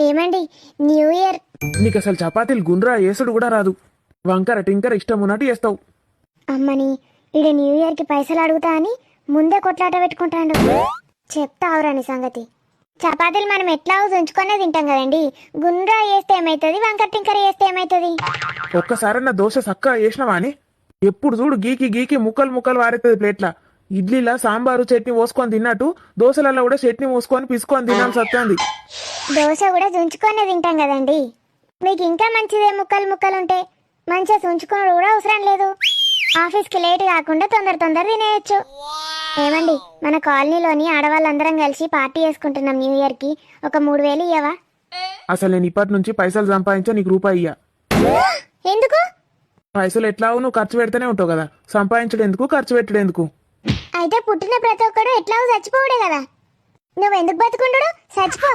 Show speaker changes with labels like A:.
A: ఏమండి, new year.
B: నీకు అసలు చపాతీలు గుండ్రా వేసుడు కూడా రాదు. వంకర టింకర ఇష్టం ఉన్నట్టు చేస్తావు.
A: అమ్మని, ఈడ న్యూ ఇయర్ కి పైసలు అడుగుతా అని ముందే కొట్లాట పెట్టుకుంటాడు. చెప్తావురాని సంగతి. చపాతీలు మనం ఎట్లా ఉంచుకొనే తింటాం కదండి. గుండ్రా వేస్తే ఏమైతుంది, వంకర టింకర వేస్తే ఏమైతుంది?
B: ఒక్కసారన్న దోశ సక్కగా వేసినవా అని ఎప్పుడు చూడు గీకి గీకి ముక్కలు ముక్కలు వారెత్తది ప్లేట్ల. ఇడ్లీలా సాంబారు చట్నీ పోసుకొని తిన్నట్టు దోశలలో కూడా చట్నీ పోసుకొని పిసుకొని తినాల్సి వస్తుంది.
A: దోశ కూడా ఉంచుకొనే తింటాం కదండి. మీకు ఇంకా మంచిదే, ముక్కలు ముక్కలు ఉంటే మంచిగా ఉంచుకోవడం కూడా అవసరం లేదు. ఆఫీస్కి లేట్ కాకుండా తొందర తొందర తినేయచ్చు. ఏమండి, మన కాలనీలోని ఆడవాళ్ళందరం కలిసి పార్టీ చేసుకుంటున్నాం న్యూ ఇయర్ కి. ఒక 3000 ఇయ్యవా?
B: అసలు నేను ఇప్పటి నుంచి పైసలు సంపాదించా, నీకు రూపాయి ఇయ్యా.
A: ఎందుకు?
B: పైసలు ఎట్లావు నువ్వు ఖర్చు పెడితేనే ఉంటావు కదా, సంపాదించడం ఎందుకు, ఖర్చు పెట్టడం ఎందుకు?
A: అయితే పుట్టిన ప్రతి ఒక్కడు ఎట్లా చచ్చిపోవడే కదా. నువ్వు ఎందుకు బతుకుండు? చచ్చిపో.